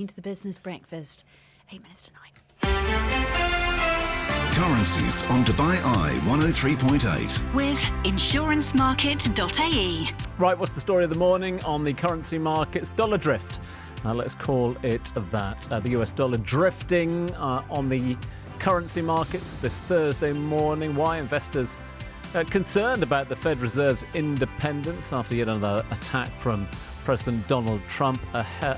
Into the business breakfast, 8 minutes to 9. Currencies on Dubai Eye 103.8. With insurancemarket.ae. Right, what's the story of the morning on the currency markets? Dollar drift. Let's call it that. The US dollar drifting on the currency markets this Thursday morning. Why? Investors concerned about the Fed Reserve's independence after yet another attack from President Donald Trump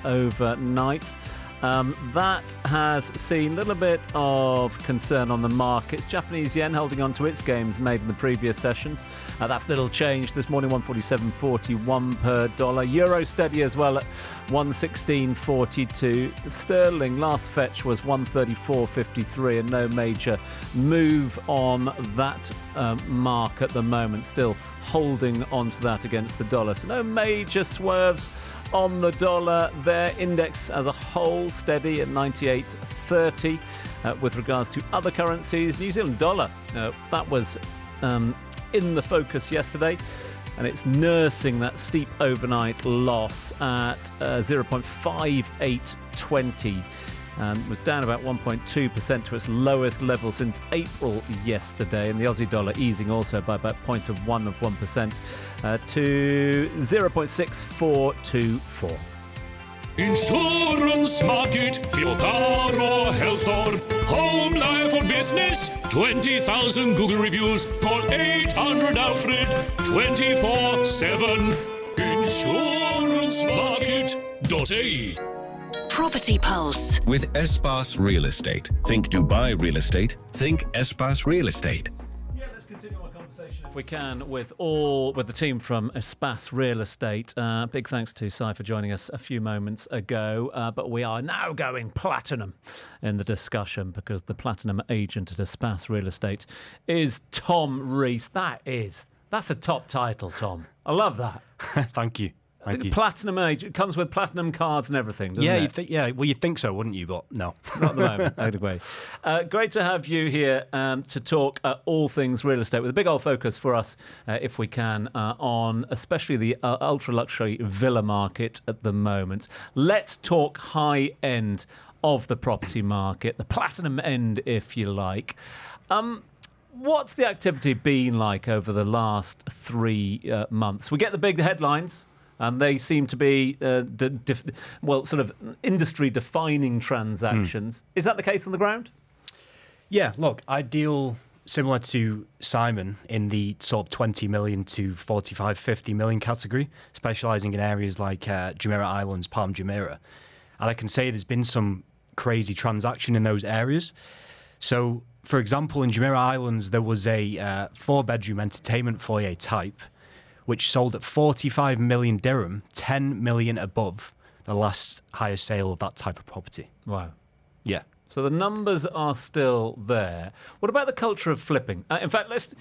overnight. That has seen a little bit of concern on the markets. Japanese yen holding on to its gains made in the previous sessions. That's little change this morning, 147.41 per dollar. Euro steady as well at 116.42. Sterling last fetch was 134.53 and no major move on that mark at the moment. Still holding on to that against the dollar. So no major swerves on the dollar. Their index as a whole steady at 98.30. With regards to other currencies, New Zealand dollar, that was in the focus yesterday, and it's nursing that steep overnight loss at 0.5820. Was down about 1.2% to its lowest level since April yesterday, and the Aussie dollar easing also by about 0.1% to 0.6424. Insurance market for your car or health or home, life or business. 20,000 Google reviews. Call 800-ALFRED 24/7. Insurancemarket.ae. Property Pulse. With Espas Real Estate. Think Dubai Real Estate. Think Espas Real Estate. Yeah, let's continue our conversation if we can with the team from Espas Real Estate. Big thanks to Si for joining us a few moments ago. But we are now going platinum in the discussion because the platinum agent at Espas Real Estate is Tom Rees. That's a top title, Tom. I love that. Thank you. Thank you. Platinum agent. It comes with platinum cards and everything, doesn't it? Well, you'd think so, wouldn't you? But no. Not at the moment, anyway. Great to have you here to talk all things real estate with a big old focus for us, if we can, on especially the ultra-luxury villa market at the moment. Let's talk high end of the property market, the platinum end, if you like. What's the activity been like over the last 3 months? We get the big headlines, and they seem to be, sort of industry-defining transactions. Is that the case on the ground? Yeah, look, I deal similar to Simon in the sort of 20 million to 45, 50 million category, specialising in areas like Jumeirah Islands, Palm Jumeirah. And I can say there's been some crazy transaction in those areas. So, for example, in Jumeirah Islands, there was a 4-bedroom entertainment foyer type, which sold at 45 million dirham, 10 million above the last highest sale of that type of property. Wow. Yeah. So the numbers are still there. What about the culture of flipping? In fact, let's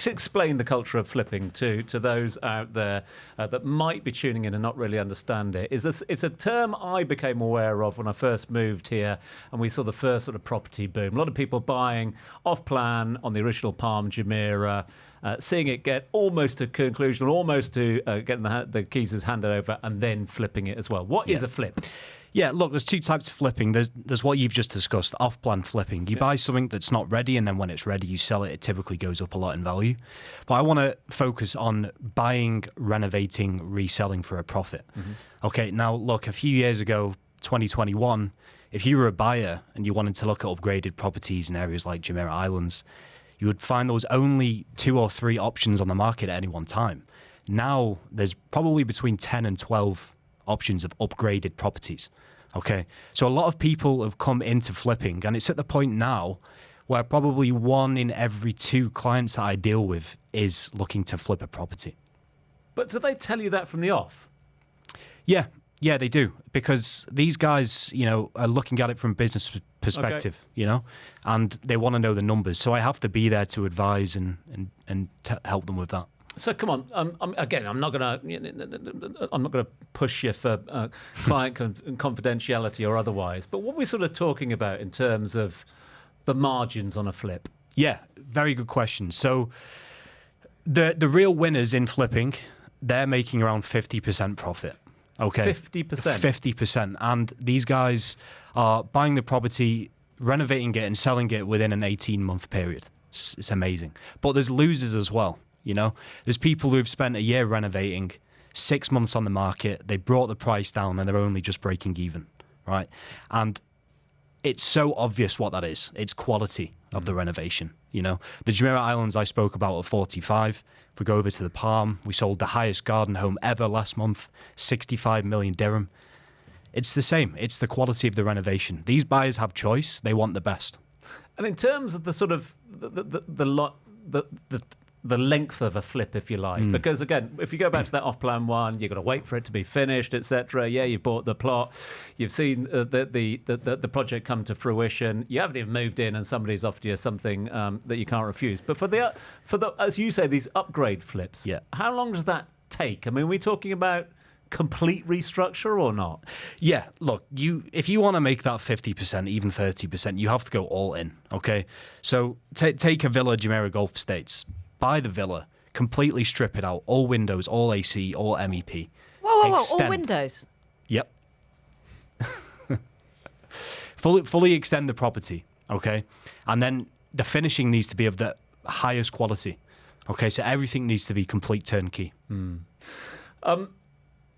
explain the culture of flipping to those out there that might be tuning in and not really understand it. It's a term I became aware of when I first moved here, and we saw the first sort of property boom. A lot of people buying off-plan on the original Palm Jumeirah, seeing it get almost to conclusion, almost to getting the keys is handed over, and then flipping it as well. What is a flip? Yeah, look, there's two types of flipping. There's what you've just discussed, off-plan flipping. You buy something that's not ready, and then when it's ready, you sell it. It typically goes up a lot in value. But I want to focus on buying, renovating, reselling for a profit. Mm-hmm. Okay, now, look, a few years ago, 2021, if you were a buyer and you wanted to look at upgraded properties in areas like Jumeirah Islands, you would find there was only 2 or 3 options on the market at any one time. Now, there's probably between 10 and 12 options of upgraded properties. Okay, so a lot of people have come into flipping, and it's at the point now where probably 1 in every 2 clients that I deal with is looking to flip a property. But do they tell you that from the off? Yeah, they do, because these guys, are looking at it from a business perspective, and they want to know the numbers. So I have to be there to advise and help them with that. So come on, again, I'm not going to push you for client confidentiality or otherwise. But what we're sort of talking about in terms of the margins on a flip? Yeah, very good question. So the real winners in flipping, they're making around 50% profit. Okay, 50%. 50%, and these guys are buying the property, renovating it, and selling it within an 18-month period. It's amazing. But there's losers as well. You know, there's people who've spent a year renovating, 6 months on the market. They brought the price down, and they're only just breaking even, right? And it's so obvious what that is. It's quality of the renovation. You know, the Jumeirah Islands I spoke about at 45. If we go over to the Palm, we sold the highest garden home ever last month, 65 million dirham. It's the same. It's the quality of the renovation. These buyers have choice. They want the best. And in terms of the sort of the length of a flip, if you like, because again, if you go back to that off-plan one, you've got to wait for it to be finished, etc. Yeah, you've bought the plot, you've seen the project come to fruition. You haven't even moved in, and somebody's offered you something that you can't refuse. But for the as you say, these upgrade flips, yeah, how long does that take? I mean, are we talking about complete restructure or not? Yeah, look, if you want to make that 50%, even 30%, you have to go all in, okay? So take a villa, Jumeirah Gulf Estates. Buy the villa, completely strip it out, all windows, all AC, all MEP. Whoa, all windows? Yep. fully extend the property, okay? And then the finishing needs to be of the highest quality, okay? So everything needs to be complete turnkey.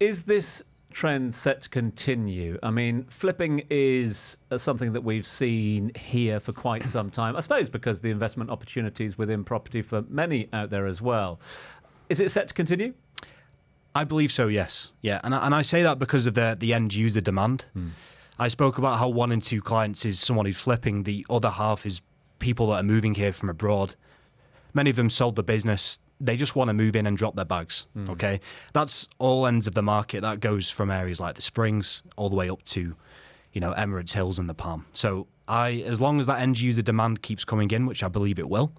Is this trend set to continue? I mean, flipping is something that we've seen here for quite some time, I suppose because the investment opportunities within property for many out there as well. Is it set to continue? I believe so, yes. Yeah, and I say that because of the end user demand. I spoke about how 1 in 2 clients is someone who's flipping. The other half is people that are moving here from abroad. Many of them sold the business. They just want to move in and drop their bags, okay? That's all ends of the market. That goes from areas like the Springs all the way up to, you know, Emirates Hills and the Palm. So as long as that end user demand keeps coming in, which I believe it will,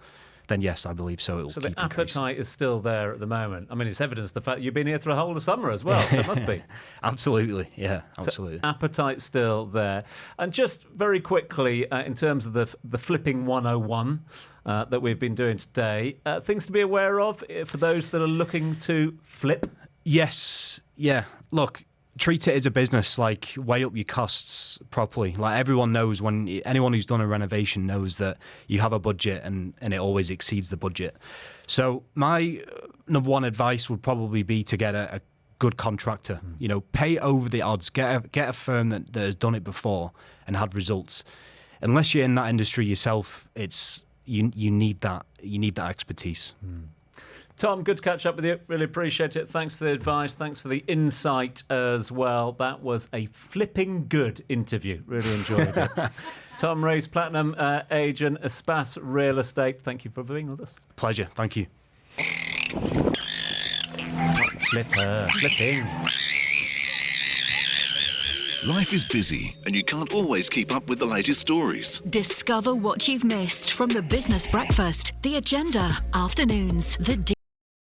then yes, I believe so. It will So keep the appetite is still there at the moment. I mean, it's evidence the fact you've been here through a whole of summer as well, so it must be. Absolutely, yeah, absolutely. So appetite still there. And just very quickly, in terms of the flipping 101 that we've been doing today, things to be aware of for those that are looking to flip? Yes, yeah. Look, treat it as a business, like weigh up your costs properly. Like everyone knows, anyone who's done a renovation knows that you have a budget and it always exceeds the budget. So my number one advice would probably be to get a good contractor. You know, pay over the odds. Get a firm that has done it before and had results. Unless you're in that industry yourself, you need that expertise. Tom, good to catch up with you. Really appreciate it. Thanks for the advice. Thanks for the insight as well. That was a flipping good interview. Really enjoyed it. Tom Rees, Platinum agent, Espas Real Estate. Thank you for being with us. Pleasure. Thank you. Flipping. Life is busy and you can't always keep up with the latest stories. Discover what you've missed from the Business Breakfast, the Agenda, Afternoons, the